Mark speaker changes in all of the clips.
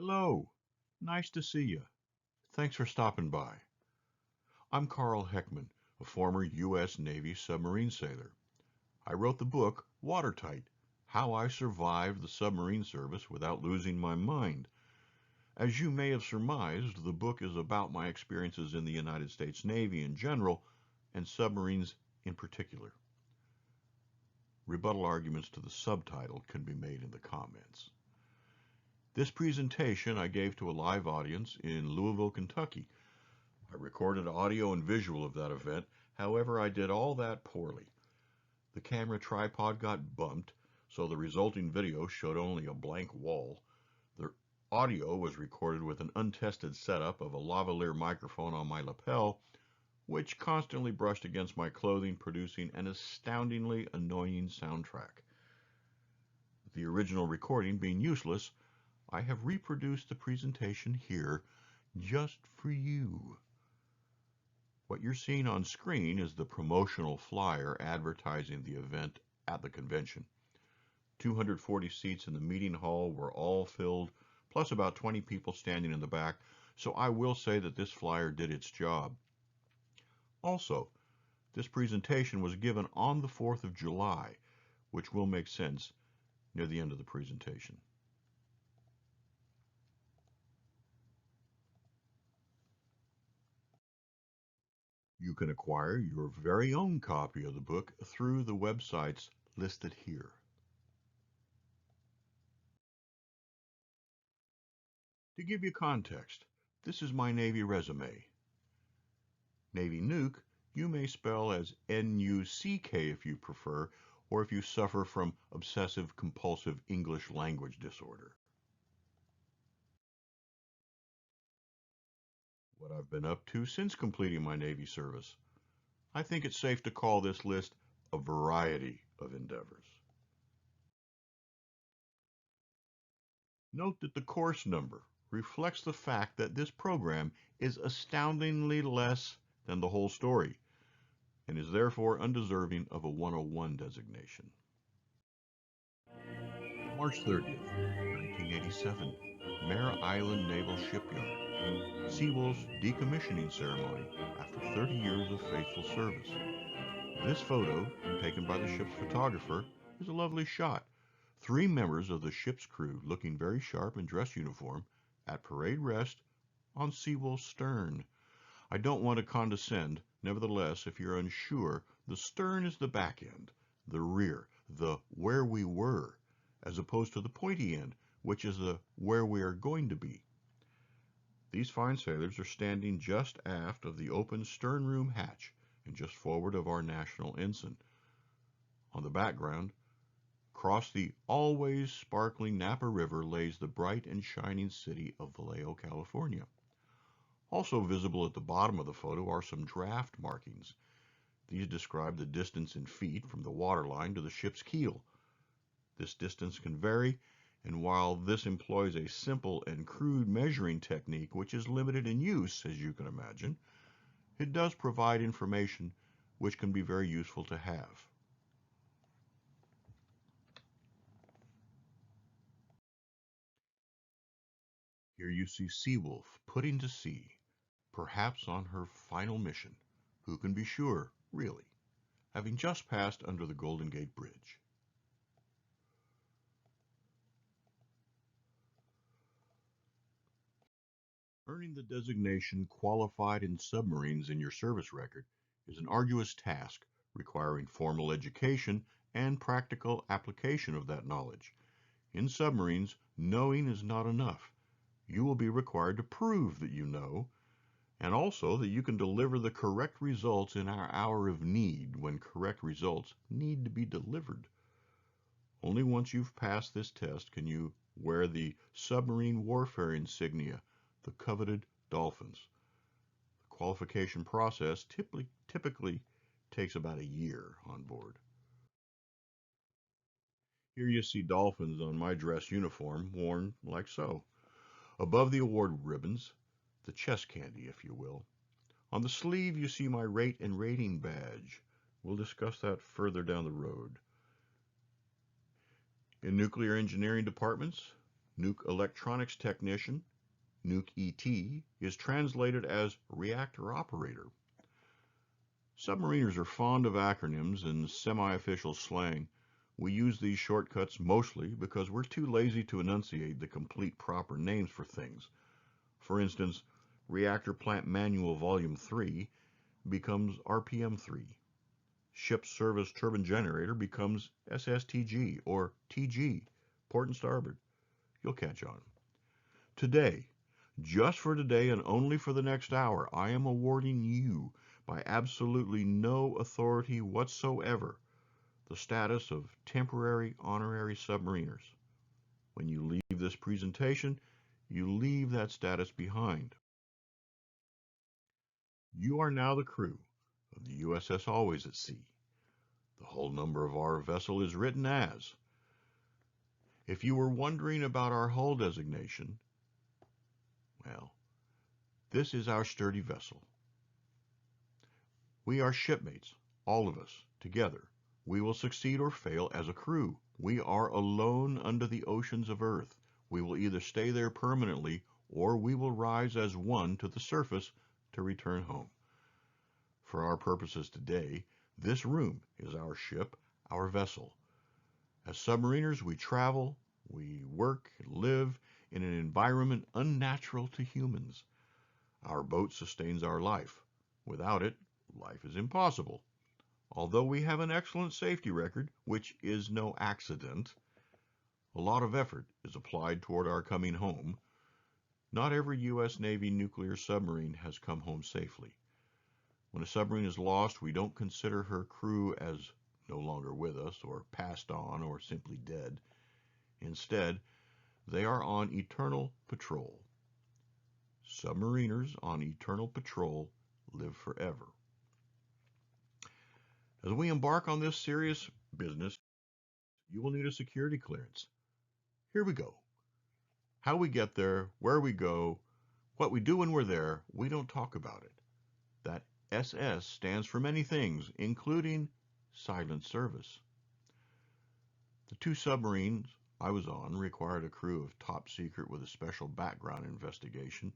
Speaker 1: Hello, nice to see you. Thanks for stopping by. I'm Carl Heckman, a former U.S. Navy submarine sailor. I wrote the book Watertight: How I Survived the Submarine Service Without Losing My Mind. As you may have surmised, the book is about my experiences in the United States Navy in general and submarines in particular. Rebuttal arguments to the subtitle can be made in the comments. This presentation I gave to a live audience in Louisville, Kentucky. I recorded audio and visual of that event, however I did all that poorly. The camera tripod got bumped, so the resulting video showed only a blank wall. The audio was recorded with an untested setup of a lavalier microphone on my lapel, which constantly brushed against my clothing, producing an astoundingly annoying soundtrack. The original recording being useless, I have reproduced the presentation here just for you. What you're seeing on screen is the promotional flyer advertising the event at the convention. 240 seats in the meeting hall were all filled, plus about 20 people standing in the back, so I will say that this flyer did its job. Also, this presentation was given on the 4th of July, which will make sense near the end of the presentation. You can acquire your very own copy of the book through the websites listed here. To give you context, this is my Navy resume. Navy Nuke, you may spell as N-U-C-K if you prefer, or if you suffer from obsessive-compulsive English language disorder. What I've been up to since completing my Navy service. I think it's safe to call this list a variety of endeavors. Note that the course number reflects the fact that this program is astoundingly less than the whole story, and is therefore undeserving of a 101 designation. March 30th, 1987, Mare Island Naval Shipyard. Seawolf's decommissioning ceremony after 30 years of faithful service. This photo, taken by the ship's photographer, is a lovely shot. 3 members of the ship's crew looking very sharp in dress uniform at parade rest on Seawolf's stern. I don't want to condescend. Nevertheless, if you're unsure, the stern is the back end, the rear, the where we were, as opposed to the pointy end, which is the where we are going to be. These fine sailors are standing just aft of the open sternroom hatch and just forward of our national ensign. On the background, across the always sparkling Napa River, lays the bright and shining city of Vallejo, California. Also visible at the bottom of the photo are some draft markings. These describe the distance in feet from the waterline to the ship's keel. This distance can vary, and while this employs a simple and crude measuring technique which is limited in use, as you can imagine, it does provide information which can be very useful to have. Here you see Seawolf putting to sea, perhaps on her final mission. Who can be sure, really, having just passed under the Golden Gate Bridge. Earning the designation Qualified in Submarines in your service record is an arduous task requiring formal education and practical application of that knowledge. In submarines, knowing is not enough. You will be required to prove that you know, and also that you can deliver the correct results in our hour of need when correct results need to be delivered. Only once you've passed this test can you wear the submarine warfare insignia, the coveted dolphins. The qualification process typically takes about a year on board. Here you see dolphins on my dress uniform, worn like so. Above the award ribbons, the chest candy, if you will. On the sleeve, you see my rate and rating badge. We'll discuss that further down the road. In nuclear engineering departments, Nuke electronics technician, Nuke ET, is translated as reactor operator. Submariners are fond of acronyms and semi-official slang. We use these shortcuts mostly because we're too lazy to enunciate the complete proper names for things. For instance, Reactor Plant Manual Volume 3 becomes RPM3. Ship Service Turbine Generator becomes SSTG or TG, port and starboard. You'll catch on. Today, just for today and only for the next hour, I am awarding you, by absolutely no authority whatsoever, the status of temporary honorary submariners. When you leave this presentation, you leave that status behind. You are now the crew of the USS Always at Sea. The whole number of our vessel is written as. If you were wondering about our hull designation, well, this is our sturdy vessel. We are shipmates, all of us, together. We will succeed or fail as a crew. We are alone under the oceans of Earth. We will either stay there permanently or we will rise as one to the surface to return home. For our purposes today, this room is our ship, our vessel. As submariners, we travel, we work, and live in an environment unnatural to humans. Our boat sustains our life. Without it, life is impossible. Although we have an excellent safety record, which is no accident, a lot of effort is applied toward our coming home. Not every U.S. Navy nuclear submarine has come home safely. When a submarine is lost, we don't consider her crew as no longer with us, or passed on, or simply dead. Instead, they are on eternal patrol. Submariners on eternal patrol live forever. As we embark on this serious business, you will need a security clearance. Here we go. How we get there, where we go, what we do when we're there, we don't talk about it. That SS stands for many things, including silent service. The 2 submarines I was on required a crew of top secret with a special background investigation,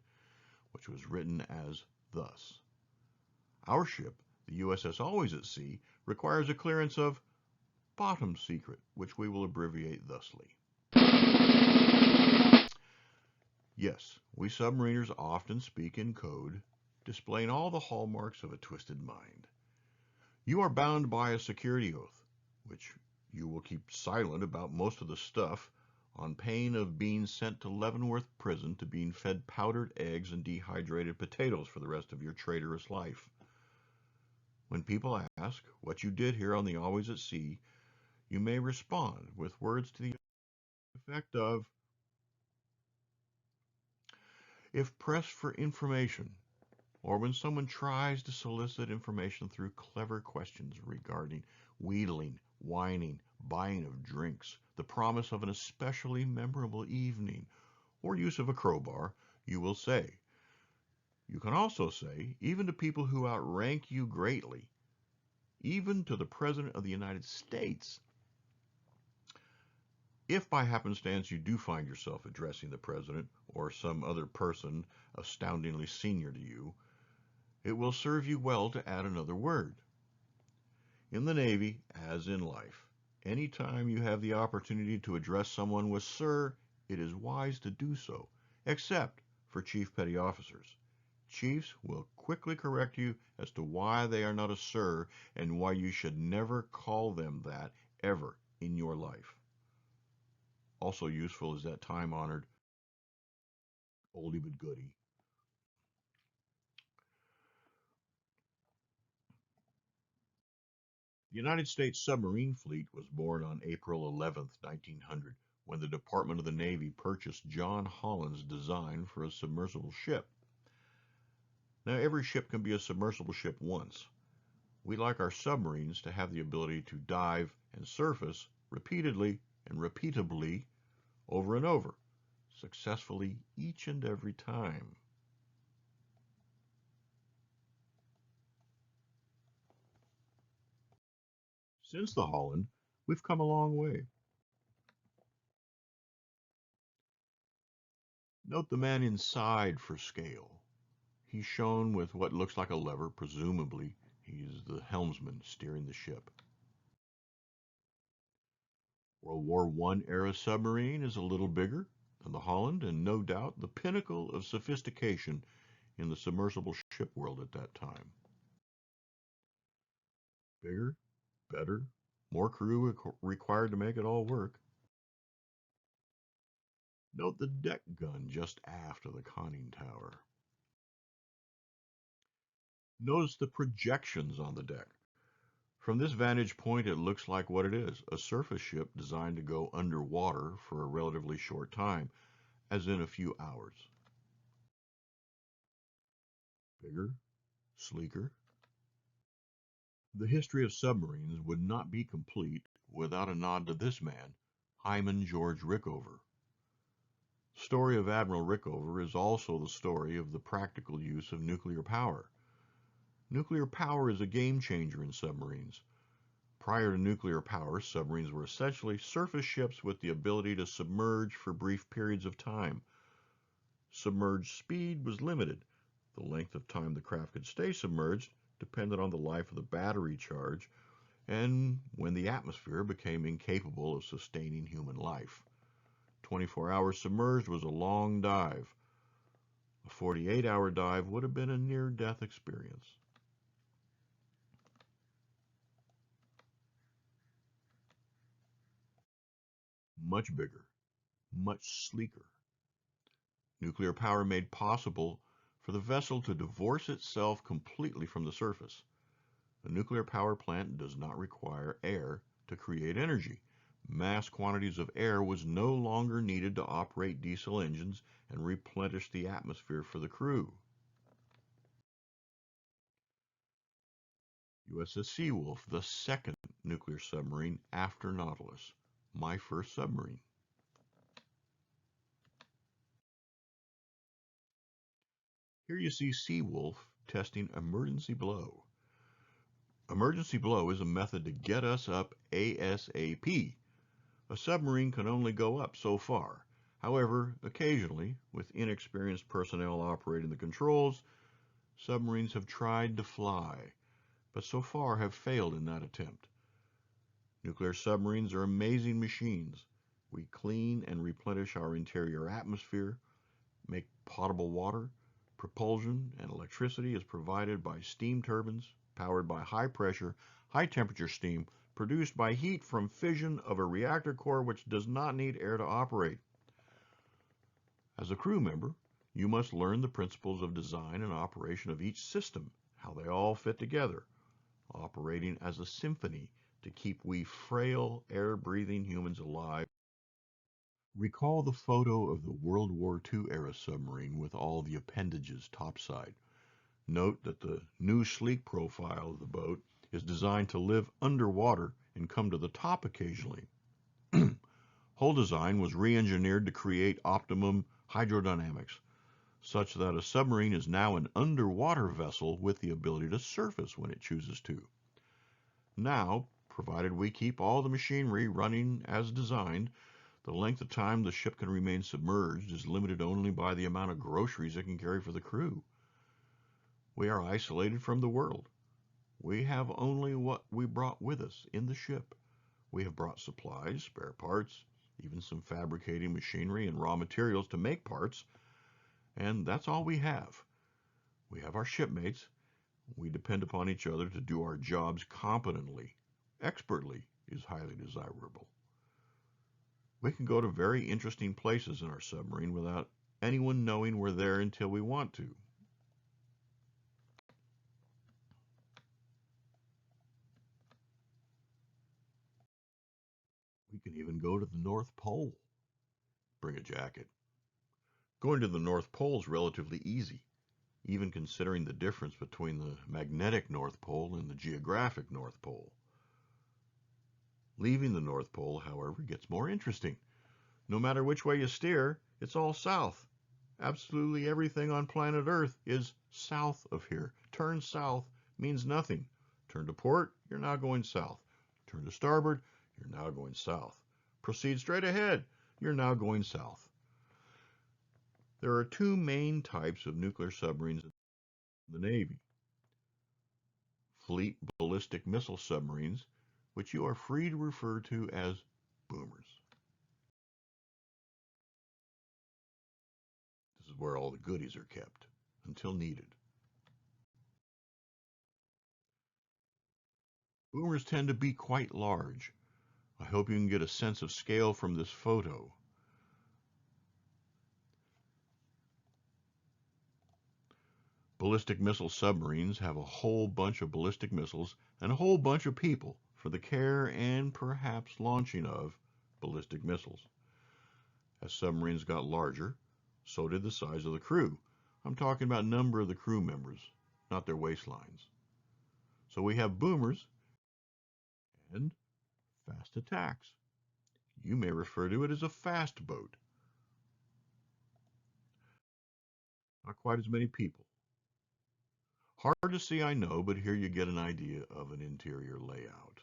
Speaker 1: which was written as thus. Our ship, the USS Always at Sea, requires a clearance of bottom secret, which we will abbreviate thusly. Yes, we submariners often speak in code, displaying all the hallmarks of a twisted mind. You are bound by a security oath, which you will keep silent about most of the stuff, on pain of being sent to Leavenworth Prison to being fed powdered eggs and dehydrated potatoes for the rest of your traitorous life. When people ask what you did here on the Always at Sea, you may respond with words to the effect of, if pressed for information, or when someone tries to solicit information through clever questions regarding wheedling, whining, buying of drinks, the promise of an especially memorable evening, or use of a crowbar, you will say. You can also say, even to people who outrank you greatly, even to the President of the United States. If by happenstance you do find yourself addressing the President or some other person astoundingly senior to you, it will serve you well to add another word. In the Navy, as in life, any time you have the opportunity to address someone with sir, it is wise to do so, except for Chief Petty Officers. Chiefs will quickly correct you as to why they are not a sir and why you should never call them that ever in your life. Also useful is that time-honored oldie but goodie. The United States submarine fleet was born on April 11, 1900, when the Department of the Navy purchased John Holland's design for a submersible ship. Now, every ship can be a submersible ship once. We like our submarines to have the ability to dive and surface repeatedly and repeatably over and over, successfully each and every time. Since the Holland, we've come a long way. Note the man inside for scale. He's shown with what looks like a lever, presumably he's the helmsman steering the ship. World War I era submarine is a little bigger than the Holland and no doubt the pinnacle of sophistication in the submersible ship world at that time. Bigger, better, more crew required to make it all work. Note the deck gun just aft of the conning tower. Notice the projections on the deck. From this vantage point, it looks like what it is, a surface ship designed to go underwater for a relatively short time, as in a few hours. Bigger, sleeker. The history of submarines would not be complete without a nod to this man, Hyman George Rickover. The story of Admiral Rickover is also the story of the practical use of nuclear power. Nuclear power is a game changer in submarines. Prior to nuclear power, submarines were essentially surface ships with the ability to submerge for brief periods of time. Submerged speed was limited. The length of time the craft could stay submerged depended on the life of the battery charge and when the atmosphere became incapable of sustaining human life. 24 hours submerged was a long dive. A 48-hour dive would have been a near-death experience. Much bigger, much sleeker. Nuclear power made possible for the vessel to divorce itself completely from the surface. A nuclear power plant does not require air to create energy. Mass quantities of air was no longer needed to operate diesel engines and replenish the atmosphere for the crew. USS Seawolf, the second nuclear submarine after Nautilus, my first submarine. Here you see Seawolf testing emergency blow. Emergency blow is a method to get us up ASAP. A submarine can only go up so far. However, occasionally, with inexperienced personnel operating the controls, submarines have tried to fly, but so far have failed in that attempt. Nuclear submarines are amazing machines. We clean and replenish our interior atmosphere, make potable water. Propulsion and electricity is provided by steam turbines powered by high pressure, high temperature steam produced by heat from fission of a reactor core which does not need air to operate. As a crew member, you must learn the principles of design and operation of each system, how they all fit together, operating as a symphony to keep we frail, air-breathing humans alive. Recall the photo of the World War II era submarine with all the appendages topside. Note that the new sleek profile of the boat is designed to live underwater and come to the top occasionally. Hull design was re-engineered to create optimum hydrodynamics, such that a submarine is now an underwater vessel with the ability to surface when it chooses to. Now, provided we keep all the machinery running as designed, the length of time the ship can remain submerged is limited only by the amount of groceries it can carry for the crew. We are isolated from the world. We have only what we brought with us in the ship. We have brought supplies, spare parts, even some fabricating machinery and raw materials to make parts, and that's all we have. We have our shipmates. We depend upon each other to do our jobs competently. Expertly is highly desirable. We can go to very interesting places in our submarine without anyone knowing we're there until we want to. We can even go to the North Pole. Bring a jacket. Going to the North Pole is relatively easy, even considering the difference between the magnetic North Pole and the geographic North Pole. Leaving the North Pole, however, gets more interesting. No matter which way you steer, it's all south. Absolutely everything on planet Earth is south of here. Turn south means nothing. Turn to port, you're now going south. Turn to starboard, you're now going south. Proceed straight ahead, you're now going south. There are two main types of nuclear submarines in the Navy: fleet ballistic missile submarines, which you are free to refer to as boomers. This is where all the goodies are kept until needed. Boomers tend to be quite large. I hope you can get a sense of scale from this photo. Ballistic missile submarines have a whole bunch of ballistic missiles and a whole bunch of people for the care and perhaps launching of ballistic missiles. As submarines got larger, so did the size of the crew. I'm talking about number of the crew members, not their waistlines. So we have boomers and fast attacks. You may refer to it as a fast boat. Not quite as many people. Hard to see, I know, but here you get an idea of an interior layout.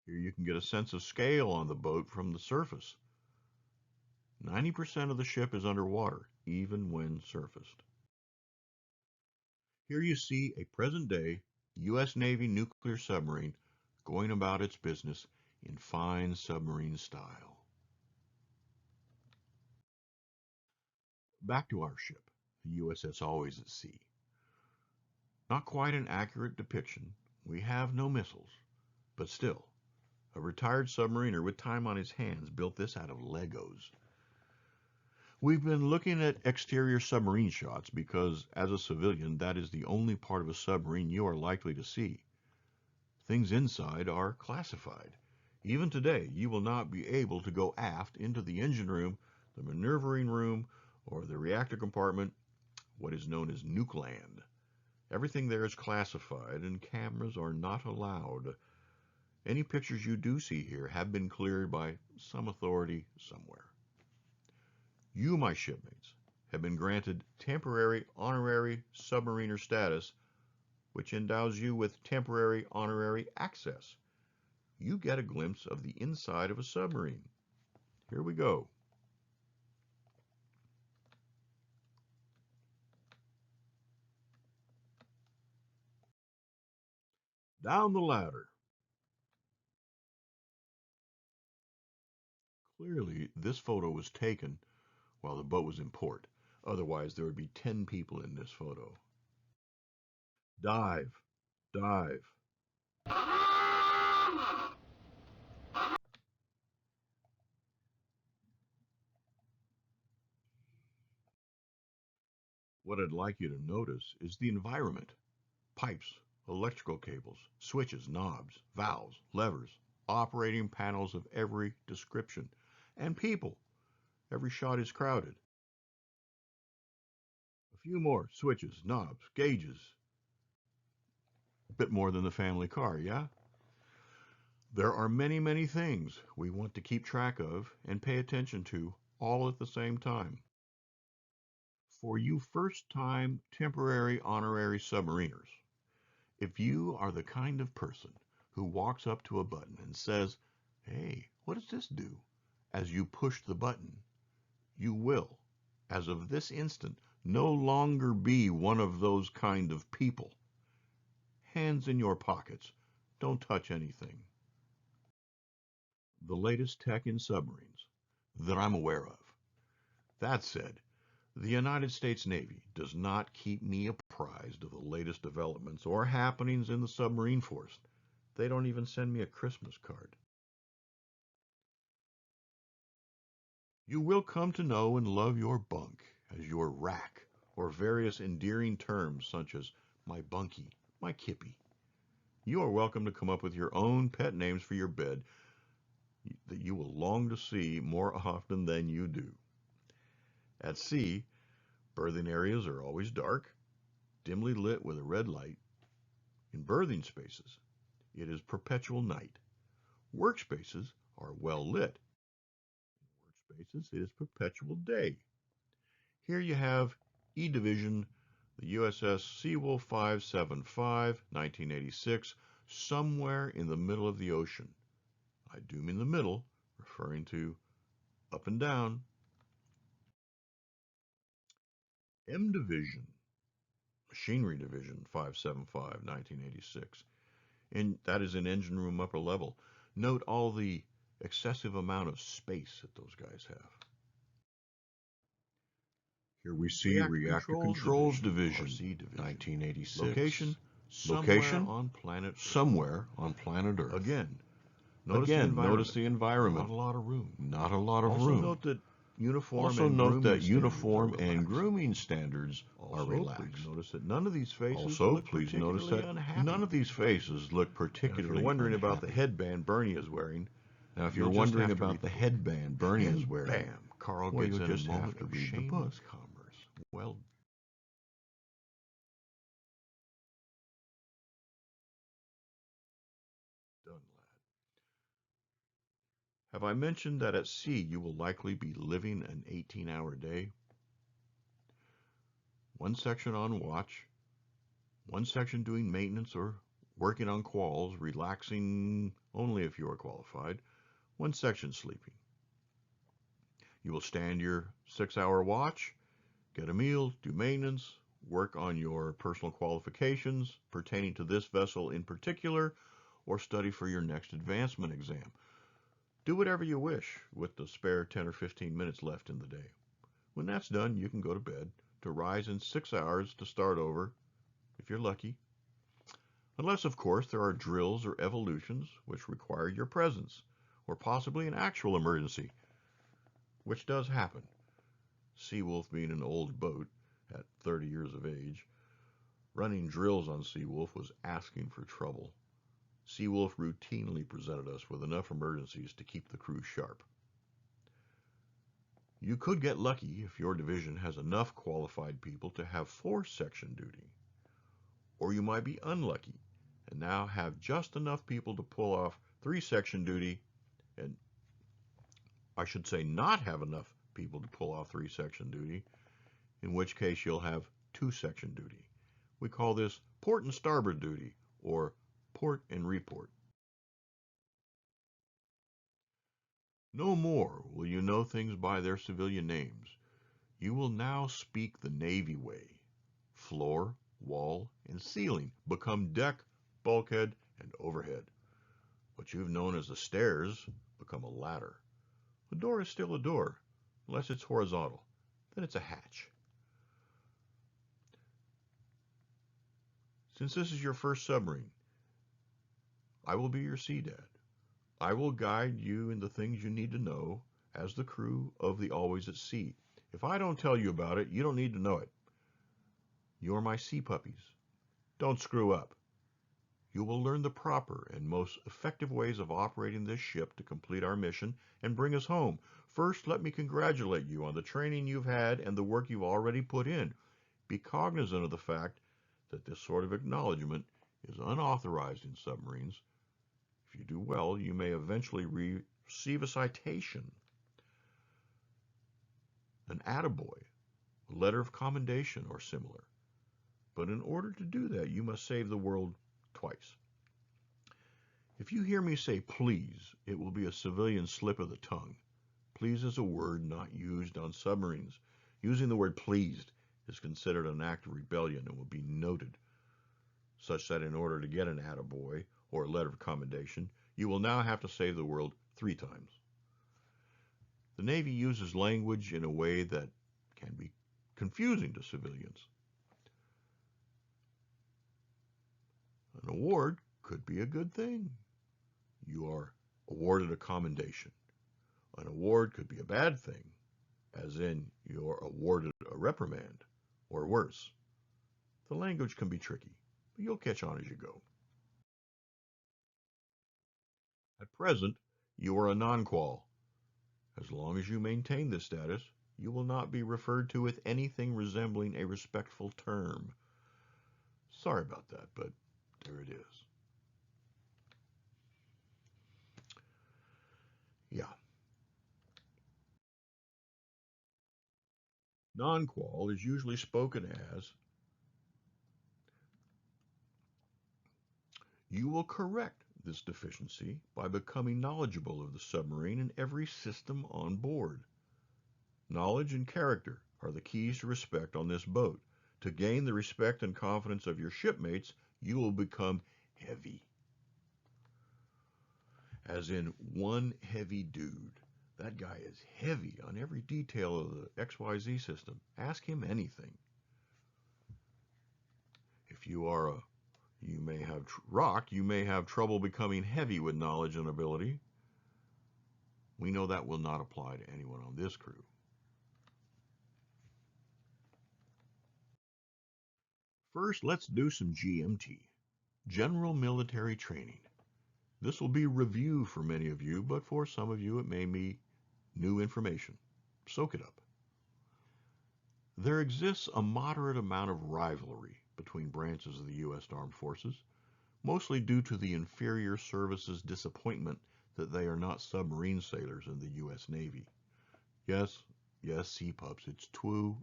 Speaker 1: Here you can get a sense of scale on the boat from the surface. 90% of the ship is underwater, even when surfaced. Here you see a present-day U.S. Navy nuclear submarine going about its business in fine submarine style. Back to our ship, the USS Always at Sea. Not quite an accurate depiction. We have no missiles, but still, a retired submariner with time on his hands built this out of Legos. We've been looking at exterior submarine shots because, as a civilian, that is the only part of a submarine you are likely to see. Things inside are classified. Even today, you will not be able to go aft into the engine room, the maneuvering room, or the reactor compartment, what is known as nuke land. Everything there is classified and cameras are not allowed. Any pictures you do see here have been cleared by some authority somewhere. You, my shipmates, have been granted temporary honorary submariner status, which endows you with temporary honorary access. You get a glimpse of the inside of a submarine. Here we go. Down the ladder. Clearly, this photo was taken while the boat was in port. Otherwise, there would be 10 people in this photo. Dive, dive. What I'd like you to notice is the environment. Pipes, electrical cables, switches, knobs, valves, levers, operating panels of every description, and people. Every shot is crowded. A few more switches, knobs, gauges. A bit more than the family car, yeah? There are many, many things we want to keep track of and pay attention to all at the same time. For you first-time temporary honorary submariners, if you are the kind of person who walks up to a button and says, "Hey, what does this do?" as you push the button, you will, as of this instant, no longer be one of those kind of people. Hands in your pockets. Don't touch anything. The latest tech in submarines that I'm aware of. That said, the United States Navy does not keep me apprised of the latest developments or happenings in the submarine force. They don't even send me a Christmas card. You will come to know and love your bunk as your rack, or various endearing terms such as my bunkie, my kippy. You are welcome to come up with your own pet names for your bed that you will long to see more often than you do. At sea, berthing areas are always dark, dimly lit with a red light. In berthing spaces, it is perpetual night. Workspaces are well lit. In workspaces, it is perpetual day. Here you have E Division, the USS Seawolf 575, 1986, somewhere in the middle of the ocean. I do mean the middle, referring to up and down. M Division, Machinery Division 575, 1986. And that is in engine room upper level. Note all the excessive amount of space that those guys have. Here we see Reactor Controls Division, RC Division, 1986. Location, somewhere on planet Earth. Again, notice the environment. Not a lot of room. Not a lot of room. Note that uniform and grooming standards are relaxed. Please notice that none of these faces look particularly unhappy. If you're wondering about the headband Bernie is wearing, bam, Carl gets in a moment of shameless commerce. Well done, lad. Have I mentioned that at sea you will likely be living an 18-hour day? One section on watch, one section doing maintenance or working on quals, relaxing only if you are qualified, one section sleeping. You will stand your 6-hour watch, get a meal, do maintenance, work on your personal qualifications pertaining to this vessel in particular, or study for your next advancement exam. Do whatever you wish with the spare 10 or 15 minutes left in the day. When that's done, you can go to bed to rise in 6 hours to start over, if you're lucky. Unless, of course, there are drills or evolutions which require your presence, or possibly an actual emergency, which does happen. Seawolf being an old boat at 30 years of age, running drills on Seawolf was asking for trouble. Seawolf routinely presented us with enough emergencies to keep the crew sharp. You could get lucky if your division has enough qualified people to have 4-section duty. Or you might be unlucky and now have just enough people to pull off 3-section duty, and I should say not have enough people to pull off 3-section duty, in which case you'll have 2-section duty. We call this port and starboard duty, or port and report. No more will you know things by their civilian names. You will now speak the Navy way. Floor, wall, and ceiling become deck, bulkhead, and overhead. What you've known as the stairs become a ladder. A door is still a door, unless it's horizontal. Then it's a hatch. Since this is your first submarine, I will be your sea dad. I will guide you in the things you need to know as the crew of the Always at Sea. If I don't tell you about it, you don't need to know it. You're my sea puppies. Don't screw up. You will learn the proper and most effective ways of operating this ship to complete our mission and bring us home. First, let me congratulate you on the training you've had and the work you've already put in. Be cognizant of the fact that this sort of acknowledgement is unauthorized in submarines. If you do well, you may eventually receive a citation, an attaboy, a letter of commendation, or similar. But in order to do that, you must save the world twice. If you hear me say please, it will be a civilian slip of the tongue. Please is a word not used on submarines. Using the word pleased is considered an act of rebellion and will be noted, such that in order to get an attaboy or a letter of commendation, you will now have to say the word 3 times. The Navy uses language in a way that can be confusing to civilians. An award could be a good thing. You are awarded a commendation. An award could be a bad thing, as in you're awarded a reprimand, or worse. The language can be tricky, but you'll catch on as you go. At present, you are a non-qual. As long as you maintain this status, you will not be referred to with anything resembling a respectful term. Sorry about that, but there it is. Yeah. Non-qual is usually spoken as, you will correct this deficiency by becoming knowledgeable of the submarine and every system on board. Knowledge and character are the keys to respect on this boat. To gain the respect and confidence of your shipmates, you will become heavy. As in one heavy dude. That guy is heavy on every detail of the XYZ system. Ask him anything. If you may have rock, you may have trouble becoming heavy with knowledge and ability. We know that will not apply to anyone on this crew. First, let's do some GMT, General Military Training. This will be review for many of you, but for some of you it may be new information. Soak it up. There exists a moderate amount of rivalry between branches of the U.S. Armed Forces, mostly due to the inferior services' disappointment that they are not submarine sailors in the U.S. Navy. Yes, sea pups, it's true.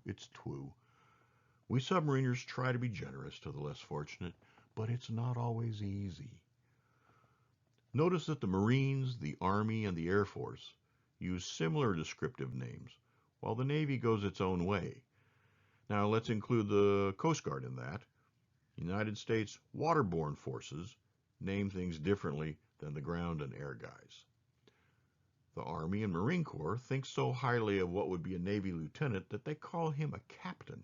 Speaker 1: We submariners try to be generous to the less fortunate, but it's not always easy. Notice that the Marines, the Army, and the Air Force use similar descriptive names, while the Navy goes its own way. Now let's include the Coast Guard in that. United States waterborne forces name things differently than the ground and air guys. The Army and Marine Corps think so highly of what would be a Navy lieutenant that they call him a captain.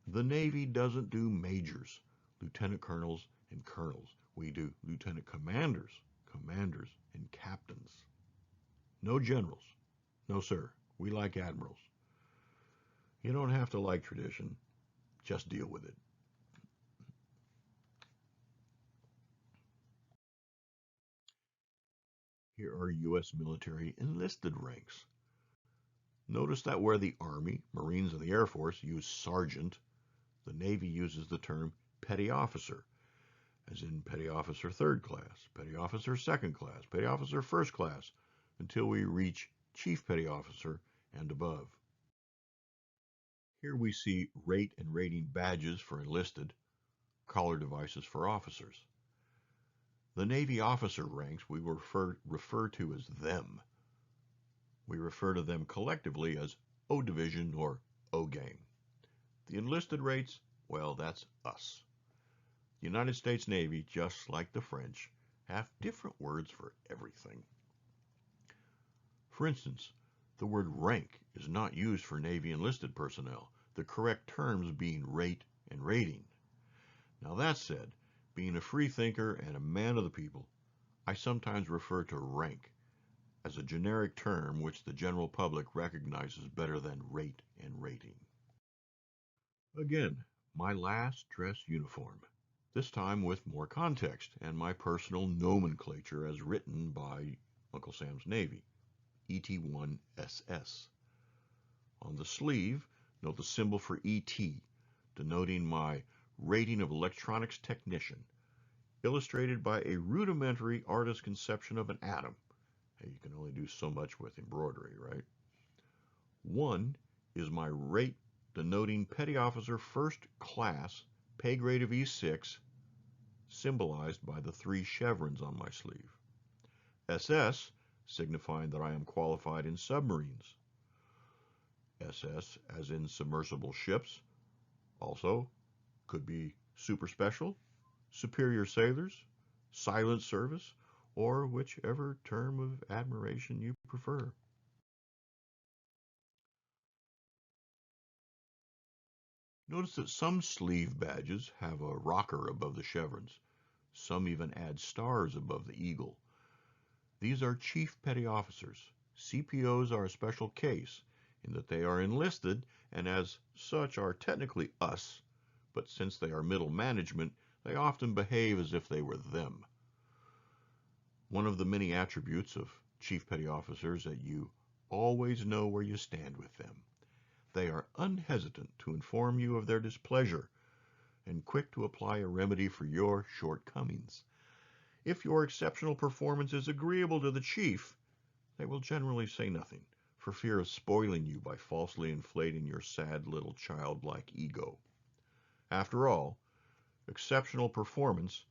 Speaker 1: The Navy doesn't do majors, lieutenant colonels, and colonels. We do lieutenant commanders, and captains. No generals. No, sir. We like admirals. You don't have to like tradition. Just deal with it. Here are U.S. military enlisted ranks. Notice that where the Army, Marines, and the Air Force use sergeant, the Navy uses the term petty officer, as in petty officer third class, petty officer second class, petty officer first class, until we reach chief petty officer and above. Here we see rate and rating badges for enlisted, collar devices for officers. The Navy officer ranks we refer to as them. We refer to them collectively as O Division or O Gang. The enlisted rates, well, that's us. The United States Navy, just like the French, have different words for everything. For instance, the word rank is not used for Navy enlisted personnel, the correct terms being rate and rating. Now that said, being a free thinker and a man of the people, I sometimes refer to rank as a generic term which the general public recognizes better than rate and rating. Again, my last dress uniform, this time with more context and my personal nomenclature as written by Uncle Sam's Navy, ET1SS. On the sleeve, note the symbol for ET, denoting my rating of electronics technician, illustrated by a rudimentary artist's conception of an atom. Hey, you can only do so much with embroidery, right? 1 is my rate denoting petty officer first class, pay grade of E6, symbolized by the 3 chevrons on my sleeve. SS, signifying that I am qualified in submarines. SS, as in submersible ships, also could be super special, superior sailors, silent service, or whichever term of admiration you prefer. Notice that some sleeve badges have a rocker above the chevrons. Some even add stars above the eagle. These are Chief Petty Officers. CPOs are a special case in that they are enlisted and as such are technically us, but since they are middle management, they often behave as if they were them. One of the many attributes of Chief Petty Officers that you always know where you stand with them. They are unhesitant to inform you of their displeasure and quick to apply a remedy for your shortcomings. If your exceptional performance is agreeable to the chief, they will generally say nothing, for fear of spoiling you by falsely inflating your sad little childlike ego. After all, exceptional performance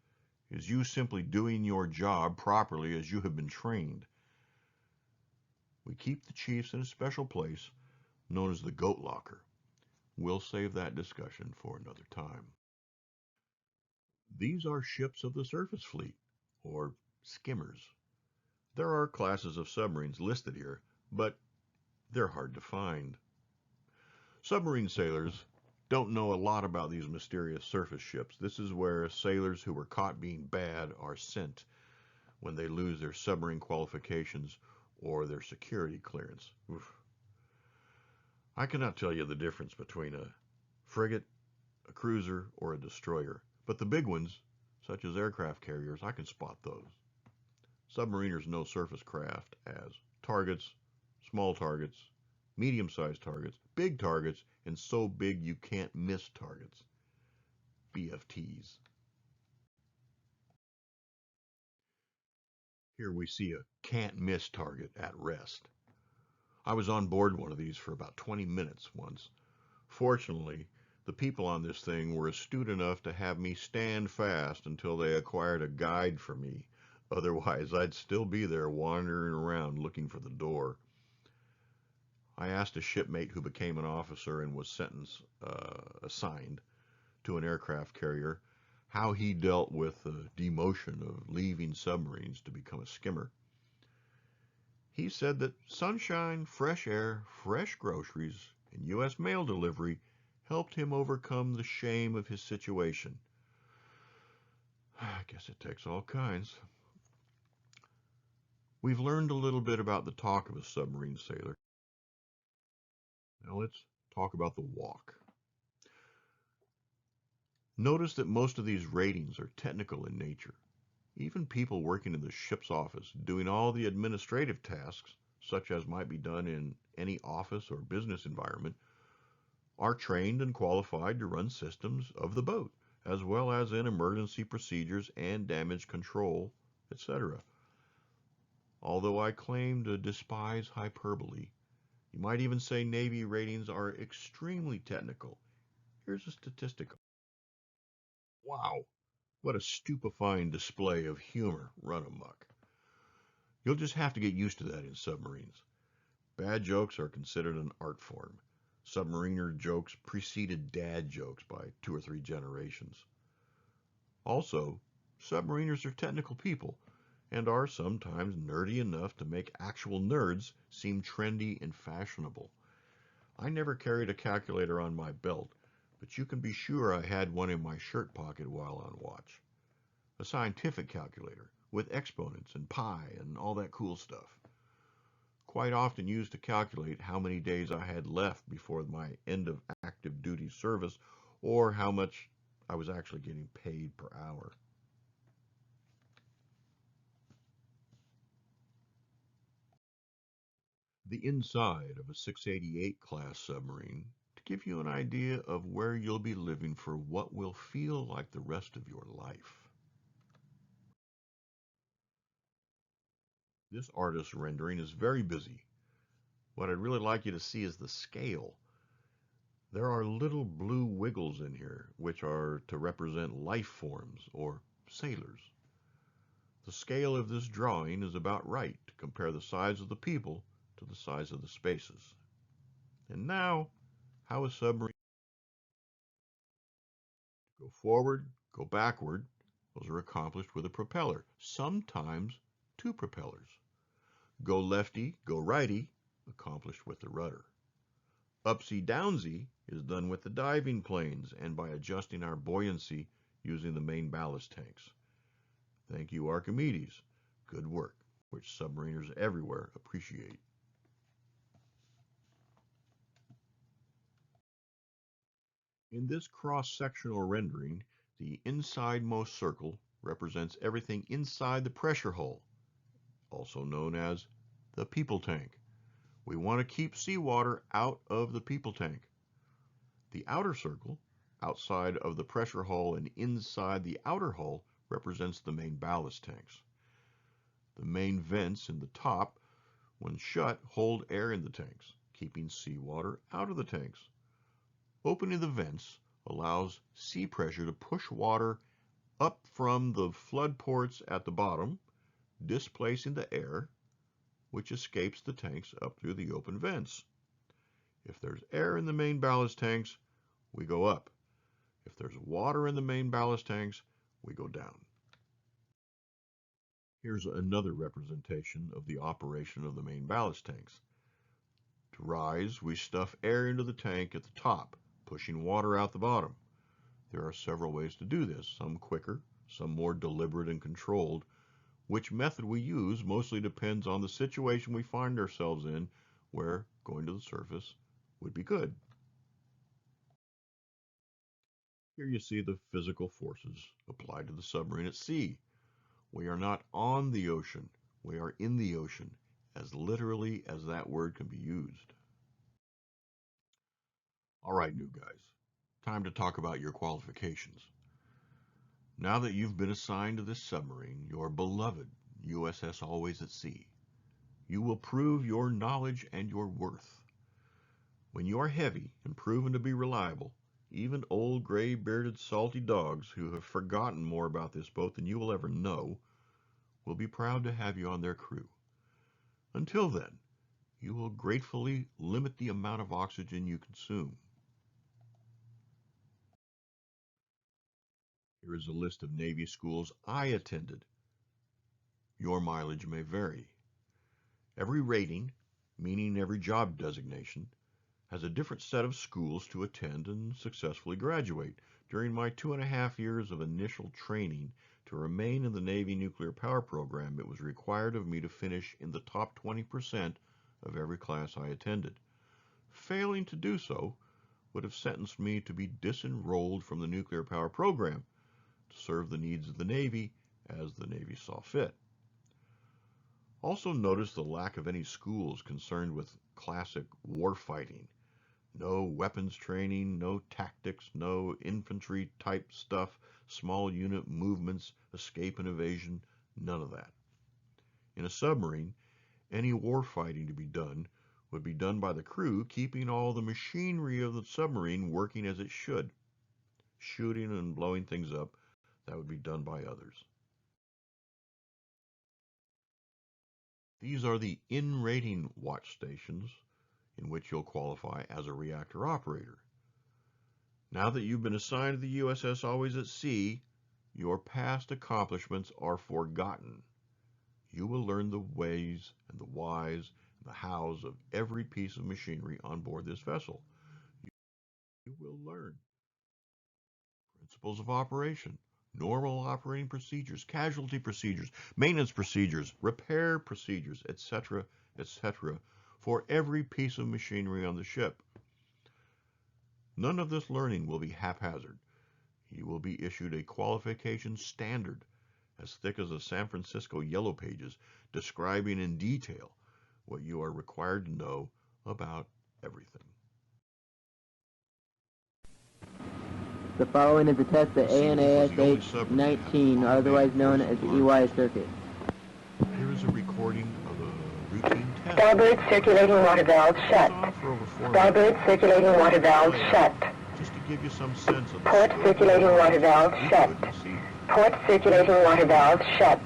Speaker 1: is you simply doing your job properly as you have been trained. We keep the chiefs in a special place known as the goat locker. We'll save that discussion for another time. These are ships of the surface fleet, or skimmers. There are classes of submarines listed here, but they're hard to find. Submarine sailors don't know a lot about these mysterious surface ships. This is where sailors who were caught being bad are sent when they lose their submarine qualifications or their security clearance. Oof. I cannot tell you the difference between a frigate, a cruiser, or a destroyer, but the big ones, such as aircraft carriers, I can spot those. Submariners know surface craft as targets, small targets, medium-sized targets, big targets, and so big you can't miss targets. BFTs. Here we see a can't miss target at rest. I was on board one of these for about 20 minutes once. Fortunately, the people on this thing were astute enough to have me stand fast until they acquired a guide for me. Otherwise, I'd still be there wandering around looking for the door. I asked a shipmate who became an officer and was assigned to an aircraft carrier how he dealt with the demotion of leaving submarines to become a skimmer. He said that sunshine, fresh air, fresh groceries, and U.S. mail delivery helped him overcome the shame of his situation. I guess it takes all kinds. We've learned a little bit about the talk of a submarine sailor. Now let's talk about the walk. Notice that most of these ratings are technical in nature. Even people working in the ship's office, doing all the administrative tasks, such as might be done in any office or business environment, are trained and qualified to run systems of the boat, as well as in emergency procedures and damage control, etc. Although I claim to despise hyperbole, you might even say Navy ratings are extremely technical. Here's a statistic. Wow, what a stupefying display of humor run amok. You'll just have to get used to that in submarines. Bad jokes are considered an art form. Submariner jokes preceded dad jokes by 2 or 3 generations. Also, submariners are technical people and are sometimes nerdy enough to make actual nerds seem trendy and fashionable. I never carried a calculator on my belt, but you can be sure I had one in my shirt pocket while on watch. A scientific calculator with exponents and pi and all that cool stuff. Quite often used to calculate how many days I had left before my end of active duty service or how much I was actually getting paid per hour. The inside of a 688 class submarine to give you an idea of where you'll be living for what will feel like the rest of your life. This artist's rendering is very busy. What I'd really like you to see is the scale. There are little blue wiggles in here, which are to represent life forms or sailors. The scale of this drawing is about right to compare the size of the people to the size of the spaces. And now, how a submarine go forward, go backward, those are accomplished with a propeller, sometimes 2 propellers. Go lefty, go righty, accomplished with the rudder. Upsy downsy is done with the diving planes and by adjusting our buoyancy using the main ballast tanks. Thank you, Archimedes. Good work, which submariners everywhere appreciate. In this cross-sectional rendering, the insidemost circle represents everything inside the pressure hull, also known as the people tank. We want to keep seawater out of the people tank. The outer circle, outside of the pressure hull and inside the outer hull, represents the main ballast tanks. The main vents in the top, when shut, hold air in the tanks, keeping seawater out of the tanks. Opening the vents allows sea pressure to push water up from the flood ports at the bottom, displacing the air, which escapes the tanks up through the open vents. If there's air in the main ballast tanks, we go up. If there's water in the main ballast tanks, we go down. Here's another representation of the operation of the main ballast tanks. To rise, we stuff air into the tank at the top, pushing water out the bottom. There are several ways to do this, some quicker, some more deliberate and controlled. Which method we use mostly depends on the situation we find ourselves in, where going to the surface would be good. Here you see the physical forces applied to the submarine at sea. We are not on the ocean, we are in the ocean, as literally as that word can be used. All right, new guys, time to talk about your qualifications. Now that you've been assigned to this submarine, your beloved USS Always at Sea, you will prove your knowledge and your worth. When you are heavy and proven to be reliable, even old gray-bearded salty dogs who have forgotten more about this boat than you will ever know will be proud to have you on their crew. Until then, you will gratefully limit the amount of oxygen you consume. Here is a list of Navy schools I attended. Your mileage may vary. Every rating, meaning every job designation, has a different set of schools to attend and successfully graduate. During my 2.5 years of initial training to remain in the Navy nuclear power program, it was required of me to finish in the top 20% of every class I attended. Failing to do so would have sentenced me to be disenrolled from the nuclear power program to serve the needs of the Navy as the Navy saw fit. Also notice the lack of any schools concerned with classic warfighting. No weapons training, no tactics, no infantry type stuff, small unit movements, escape and evasion, none of that. In a submarine, any warfighting to be done would be done by the crew, keeping all the machinery of the submarine working as it should. Shooting and blowing things up, that would be done by others. These are the in-rating watch stations in which you'll qualify as a reactor operator. Now that you've been assigned to the USS Always at Sea, your past accomplishments are forgotten. You will learn the ways and the whys and the hows of every piece of machinery on board this vessel. You will learn principles of operation, normal operating procedures, casualty procedures, maintenance procedures, repair procedures, etc., etc., for every piece of machinery on the ship. None of this learning will be haphazard. You will be issued a qualification standard as thick as the San Francisco Yellow Pages, describing in detail what you are required to know about everything.
Speaker 2: The following is a test of ANASH 19, otherwise known as the EY circuit.
Speaker 1: Here is a recording of a routine test.
Speaker 3: Starboard circulating water valve shut. Starboard circulating water valve shut.
Speaker 1: Just to give you some sense of
Speaker 3: Port circulating water valve shut. Port circulating water valve shut.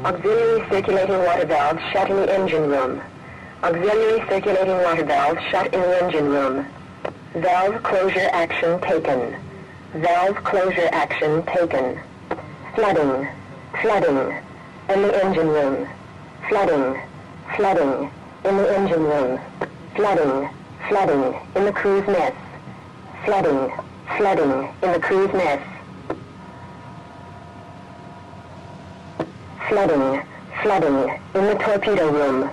Speaker 3: Auxiliary circulating water valve shut in the engine room. Auxiliary circulating water valve shut in the engine room. Valve closure action taken. Valve closure action taken. Flooding. Flooding. In the engine room. Flooding. Flooding. In the engine room. Flooding. Flooding. In the crew's mess. Flooding. Flooding. In the crew's mess. Flooding. Flooding. In the torpedo room.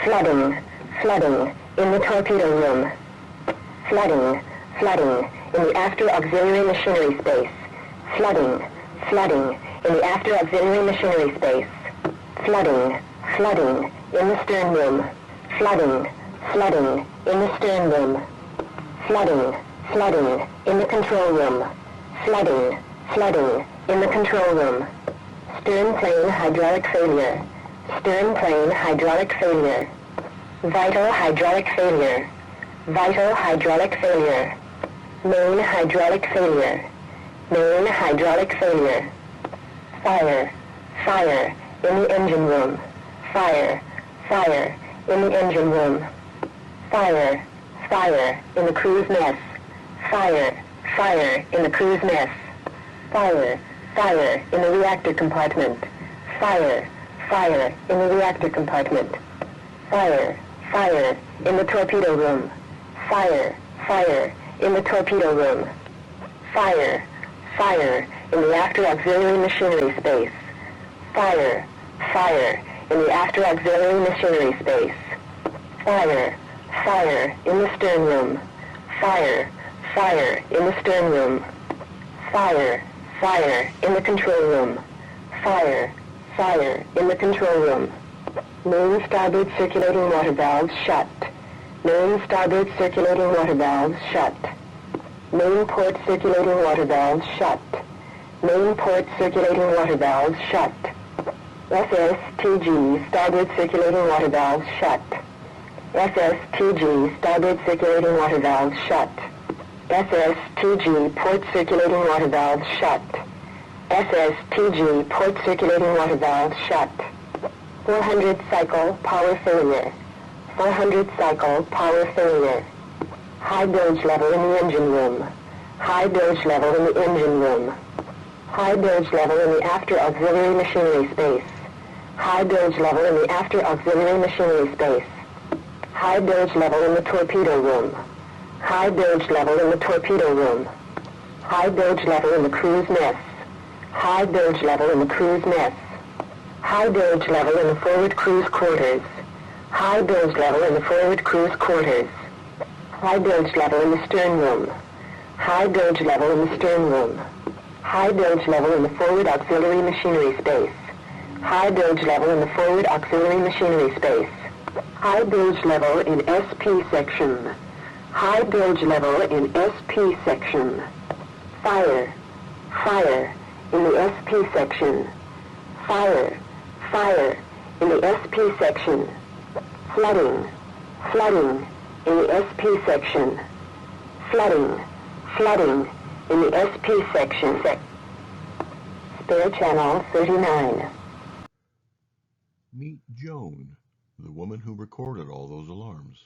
Speaker 3: Flooding. Flooding. In the torpedo room. Flooding. Flooding. In the after auxiliary machinery space. Flooding. Flooding. In the after auxiliary machinery space. Flooding. Flooding. In the stern room. Flooding. Flooding. In the stern room. Flooding. Flooding. In the control room. Flooding. Flooding. In the control room. Stern plane hydraulic failure. Stern plane hydraulic failure. Vital hydraulic failure. Vital hydraulic failure. Main hydraulic failure. Main hydraulic failure. Fire. Fire in the engine room. Fire. Fire in the engine room. Fire. Fire in the crew's mess. Fire. Fire in the crew's mess. Fire. Fire in the reactor compartment. Fire. Fire in the reactor compartment. Fire. Fire in the torpedo room. Fire. Fire in the torpedo room. Fire. Fire in the after auxiliary machinery space. Fire. Fire in the after auxiliary machinery space. Fire. Fire in the stern room. Fire. Fire in the stern room. Fire. Fire in the control room. Fire. Fire in the control room. Main starboard circulating water valves shut. Main starboard circulating water valves shut. Main port circulating water valves shut. Main port circulating water valves shut. SSTG starboard circulating water valves shut. SSTG starboard circulating water valves shut. SSTG port circulating water valves shut. SSTG port circulating water valves shut. 400 cycle power failure. 400 cycle power failure. High bilge level in the engine room. High bilge level in the engine room. High bilge level in the after auxiliary machinery space. High bilge level in the after auxiliary machinery space. High bilge level in the torpedo room. High bilge level in the torpedo room. High bilge level in the crew's mess. High bilge level in the crew's mess. High bilge level in the forward crew's quarters. High bilge level in the forward crew's quarters. High bilge level in the stern room. High bilge level in the stern room. High bilge level in the forward auxiliary machinery space. High bilge level in the forward auxiliary machinery space. High bilge level in SP section. High bilge level in SP section. Fire. Fire in the SP section. Fire. Fire in the SP section. Flooding. Flooding in the SP section. Flooding. Flooding in the SP section. Spare channel 39.
Speaker 1: Meet Joan, the woman who recorded all those alarms.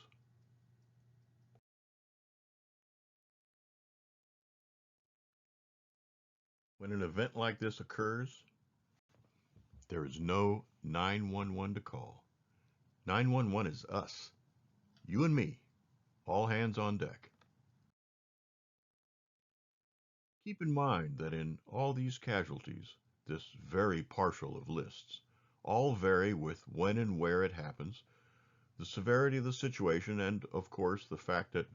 Speaker 1: When an event like this occurs, there is no 911 to call. 911 is us, you and me, all hands on deck. Keep in mind that in all these casualties, this very partial of lists, all vary with when and where it happens, the severity of the situation, and of course the fact that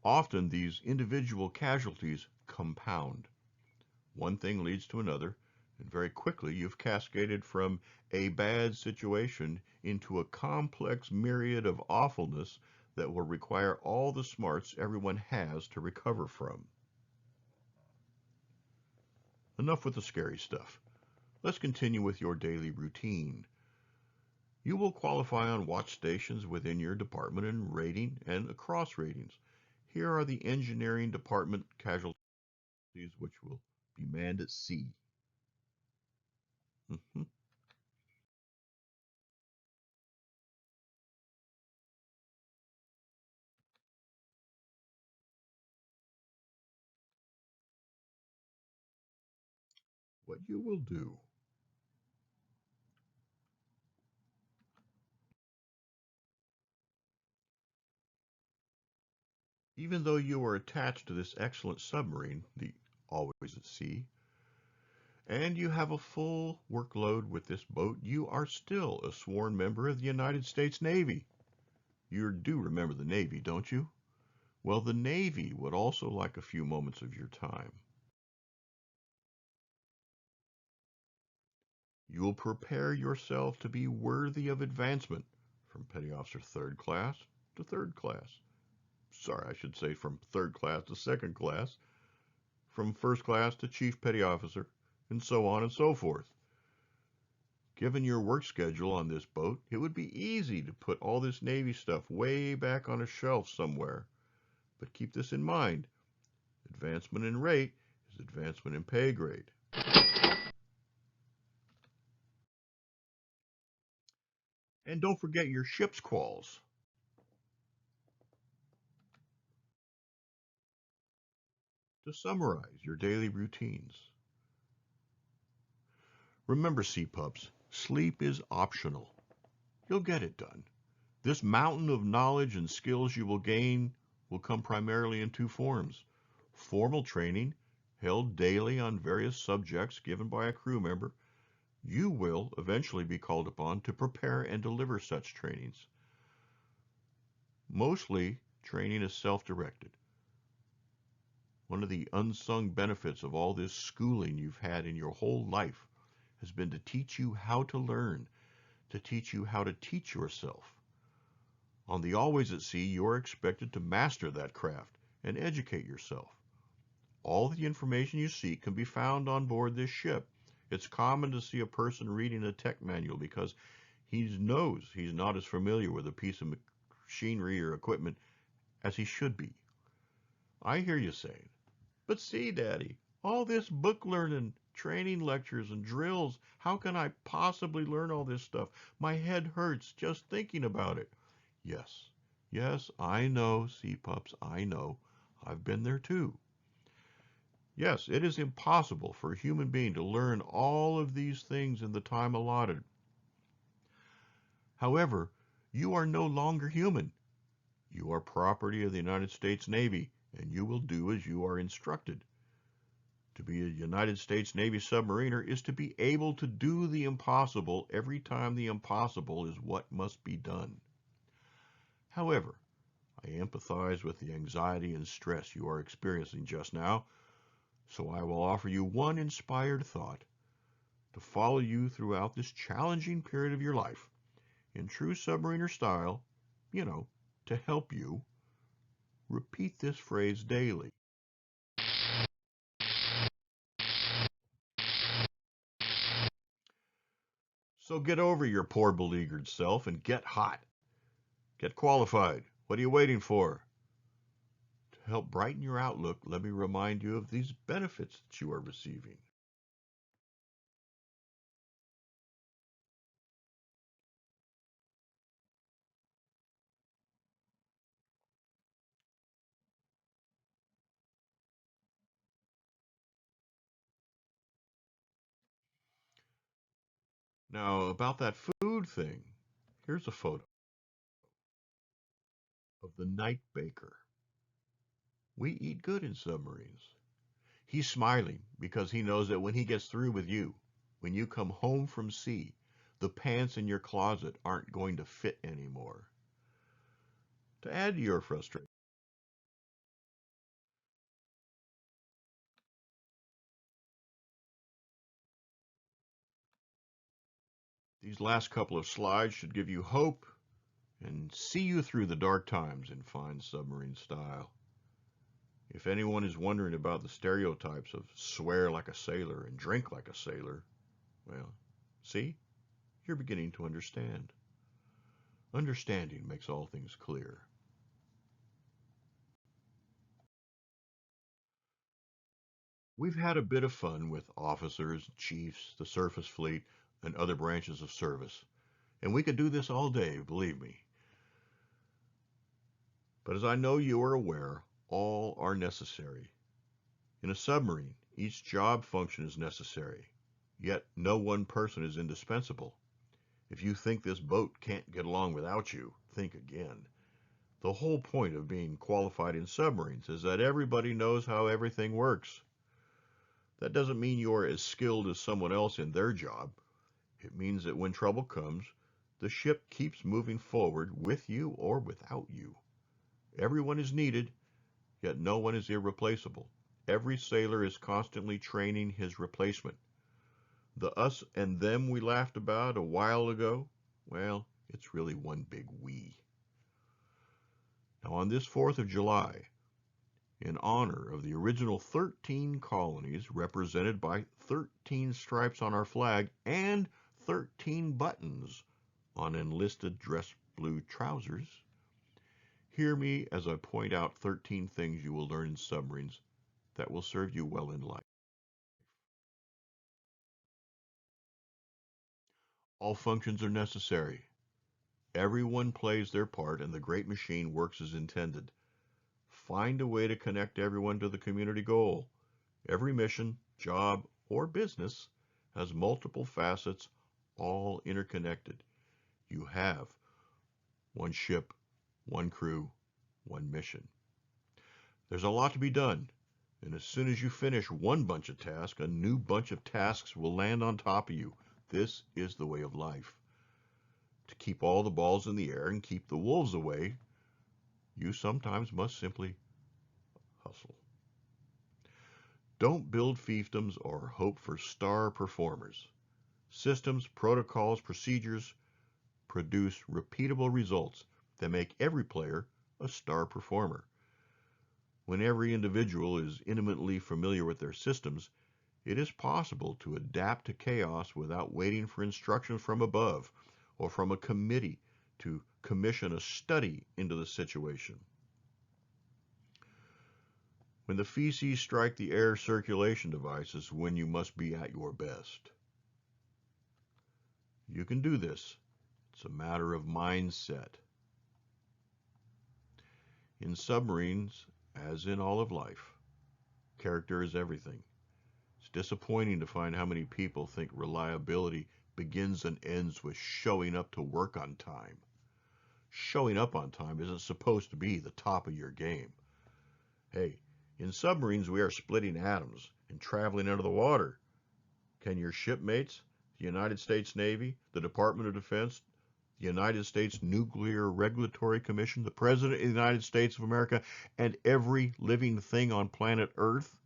Speaker 1: often these individual casualties compound. One thing leads to another, and very quickly you've cascaded from a bad situation into a complex myriad of awfulness that will require all the smarts everyone has to recover from. Enough with the scary stuff. Let's continue with your daily routine. You will qualify on watch stations within your department and rating and across ratings. Here are the engineering department casualties which will be manned at sea. What you will do. Even though you are attached to this excellent submarine, the Always at Sea, and you have a full workload with this boat, you are still a sworn member of the United States Navy. You do remember the Navy, don't you? Well, the Navy would also like a few moments of your time. You will prepare yourself to be worthy of advancement from Petty Officer Third Class to Third Class. Sorry, I should say from Third Class to Second Class, from First Class to Chief Petty Officer, and so on and so forth. Given your work schedule on this boat, it would be easy to put all this Navy stuff way back on a shelf somewhere. But keep this in mind. Advancement in rate is advancement in pay grade. And don't forget your ship's quals. To summarize your daily routines. Remember, sea pups, sleep is optional. You'll get it done. This mountain of knowledge and skills you will gain will come primarily in two forms. Formal training, held daily on various subjects given by a crew member. You will eventually be called upon to prepare and deliver such trainings. Mostly, training is self-directed. One of the unsung benefits of all this schooling you've had in your whole life has been to teach you how to learn, to teach you how to teach yourself. On the Always at Sea, you're expected to master that craft and educate yourself. All the information you seek can be found on board this ship. It's common to see a person reading a tech manual because he knows he's not as familiar with a piece of machinery or equipment as he should be. I hear you saying, but see, Daddy, all this book learning, training lectures and drills, how can I possibly learn all this stuff? My head hurts just thinking about it. Yes, I know, sea pups, I know. I've been there too. Yes, it is impossible for a human being to learn all of these things in the time allotted. However, you are no longer human. You are property of the United States Navy, and you will do as you are instructed. To be a United States Navy submariner is to be able to do the impossible every time the impossible is what must be done. However, I empathize with the anxiety and stress you are experiencing just now, so I will offer you one inspired thought to follow you throughout this challenging period of your life. In true submariner style, to help you, repeat this phrase daily. So get over your poor beleaguered self and get hot. Get qualified. What are you waiting for? To help brighten your outlook, let me remind you of these benefits that you are receiving. Now, about that food thing, here's a photo of the night baker. We eat good in submarines. He's smiling because he knows that when he gets through with you, when you come home from sea, the pants in your closet aren't going to fit anymore. To add to your frustration, these last couple of slides should give you hope and see you through the dark times in fine submarine style. If anyone is wondering about the stereotypes of swear like a sailor and drink like a sailor, well, see, you're beginning to understand. Understanding makes all things clear. We've had a bit of fun with officers, chiefs, the surface fleet, and other branches of service, and we could do this all day, believe me. But as I know you are aware, all are necessary. In a submarine, each job function is necessary, yet no one person is indispensable. If you think this boat can't get along without you, think again. The whole point of being qualified in submarines is that everybody knows how everything works. That doesn't mean you're as skilled as someone else in their job. It means that when trouble comes, the ship keeps moving forward with you or without you. Everyone is needed, yet no one is irreplaceable. Every sailor is constantly training his replacement. The us and them we laughed about a while ago, well, it's really one big we. Now on this 4th of July, in honor of the original 13 colonies represented by 13 stripes on our flag and 13 buttons on enlisted dress blue trousers, hear me as I point out 13 things you will learn in submarines that will serve you well in life. All functions are necessary. Everyone plays their part and the great machine works as intended. Find a way to connect everyone to the community goal. Every mission, job, or business has multiple facets, all interconnected. You have one ship, one crew, one mission. There's a lot to be done, and as soon as you finish one bunch of tasks, a new bunch of tasks will land on top of you. This is the way of life. To keep all the balls in the air and keep the wolves away, you sometimes must simply hustle. Don't build fiefdoms or hope for star performers. Systems, protocols, procedures produce repeatable results that make every player a star performer. When every individual is intimately familiar with their systems, it is possible to adapt to chaos without waiting for instructions from above or from a committee to commission a study into the situation. When the feces strike the air circulation devices, when you must be at your best. You can do this. It's a matter of mindset. In submarines, as in all of life, character is everything. It's disappointing to find how many people think reliability begins and ends with showing up to work on time. Showing up on time isn't supposed to be the top of your game. Hey, in submarines we are splitting atoms and traveling under the water. Can your shipmates, the United States Navy, the Department of Defense, the United States Nuclear Regulatory Commission, the President of the United States of America, and every living thing on planet Earth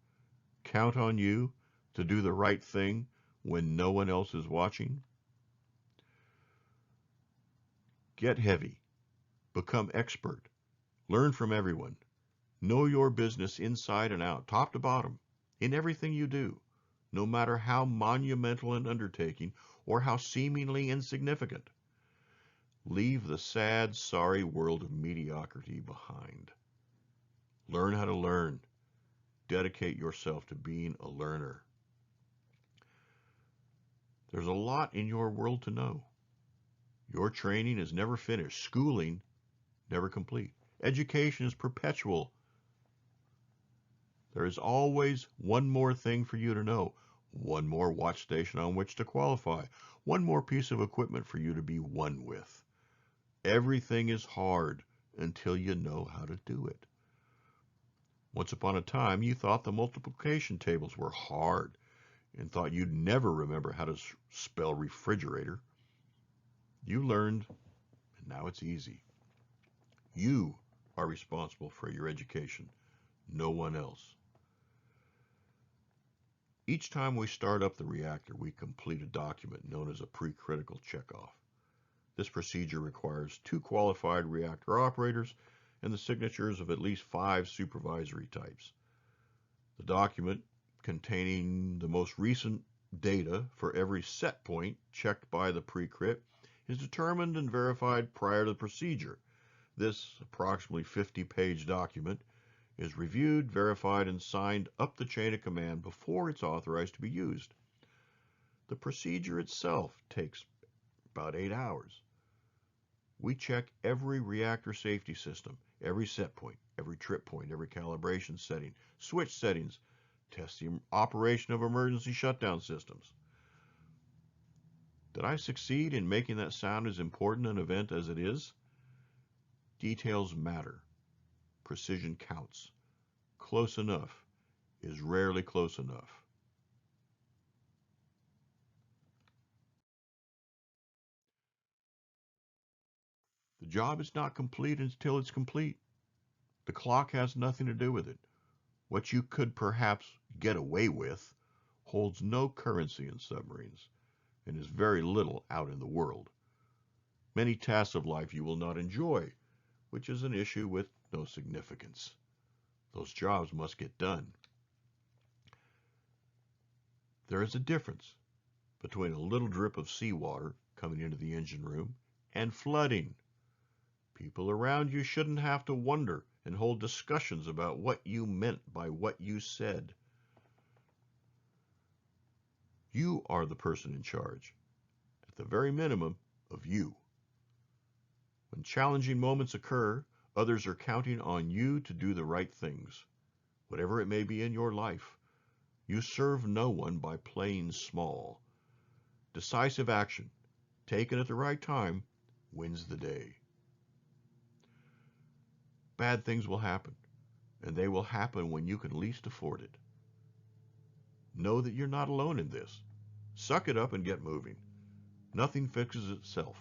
Speaker 1: count on you to do the right thing when no one else is watching? Get heavy. Become expert. Learn from everyone. Know your business inside and out, top to bottom, in everything you do, no matter how monumental an undertaking or how seemingly insignificant. Leave the sad, sorry world of mediocrity behind. Learn how to learn. Dedicate yourself to being a learner. There's a lot in your world to know. Your training is never finished. Schooling, never complete. Education is perpetual. There is always one more thing for you to know, one more watch station on which to qualify, one more piece of equipment for you to be one with. Everything is hard until you know how to do it. Once upon a time, you thought the multiplication tables were hard and thought you'd never remember how to spell refrigerator. You learned, and now it's easy. You are responsible for your education, no one else. Each time we start up the reactor, we complete a document known as a pre-critical checkoff. This procedure requires 2 qualified reactor operators and the signatures of at least 5 supervisory types. The document, containing the most recent data for every set point checked by the pre-crit, is determined and verified prior to the procedure. This approximately 50-page document is reviewed, verified, and signed up the chain of command before it's authorized to be used. The procedure itself takes about 8 hours. We check every reactor safety system, every set point, every trip point, every calibration setting, switch settings, test the operation of emergency shutdown systems. Did I succeed in making that sound as important an event as it is? Details matter. Precision counts. Close enough is rarely close enough. The job is not complete until it's complete. The clock has nothing to do with it. What you could perhaps get away with holds no currency in submarines and is very little out in the world. Many tasks of life you will not enjoy, which is an issue with no significance. Those jobs must get done. There is a difference between a little drip of seawater coming into the engine room and flooding. People around you shouldn't have to wonder and hold discussions about what you meant by what you said. You are the person in charge. At at the very minimum, of you. When challenging moments occur, others are counting on you to do the right things, whatever it may be in your life. You serve no one by playing small. Decisive action, taken at the right time, wins the day. Bad things will happen, and they will happen when you can least afford it. Know that you're not alone in this. Suck it up and get moving. Nothing fixes itself.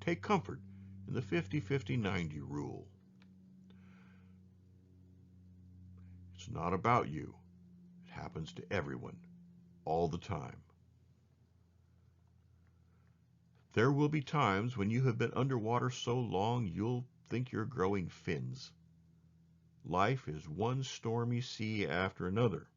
Speaker 1: Take comfort in the 50-50-90 rule. It's not about you. It happens to everyone, all the time. There will be times when you have been underwater so long you'll think you're growing fins. Life is one stormy sea after another.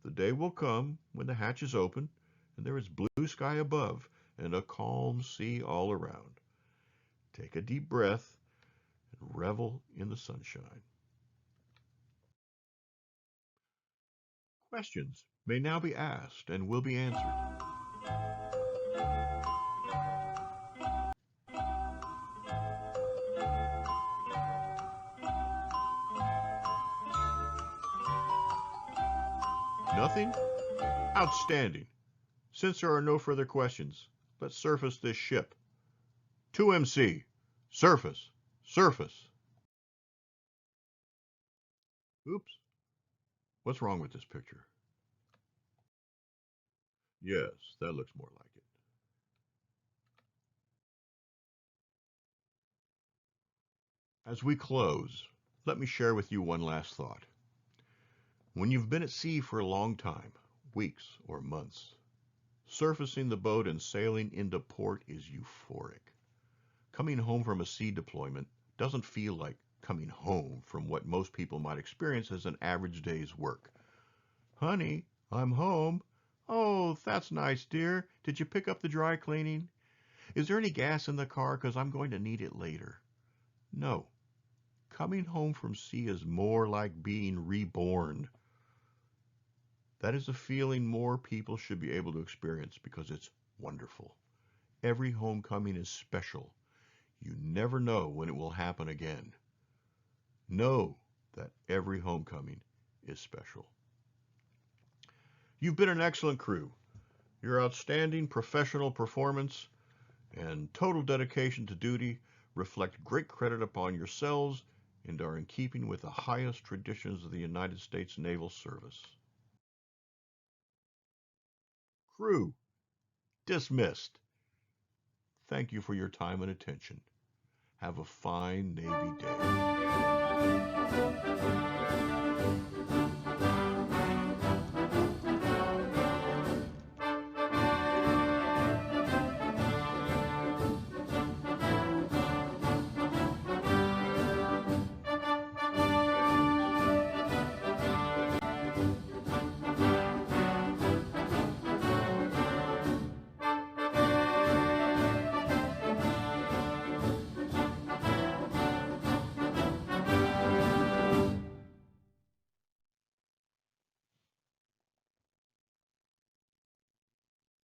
Speaker 1: The day will come when the hatch is open and there is blue sky above and a calm sea all around. Take a deep breath and revel in the sunshine. Questions may now be asked and will be answered. Nothing? Outstanding. Since there are no further questions, let's surface this ship. 2MC. Surface. Surface. Oops. What's wrong with this picture? Yes, that looks more like it. As we close, let me share with you one last thought. When you've been at sea for a long time, weeks or months, surfacing the boat and sailing into port is euphoric. Coming home from a sea deployment doesn't feel like coming home from what most people might experience as an average day's work. Honey, I'm home. Oh, that's nice, dear. Did you pick up the dry cleaning? Is there any gas in the car? 'Cause I'm going to need it later. No. Coming home from sea is more like being reborn. That is a feeling more people should be able to experience because it's wonderful. Every homecoming is special. You never know when it will happen again. Know that every homecoming is special. You've been an excellent crew. Your outstanding professional performance and total dedication to duty reflect great credit upon yourselves and are in keeping with the highest traditions of the United States Naval Service. Crew, dismissed. Thank you for your time and attention. Have a fine Navy day.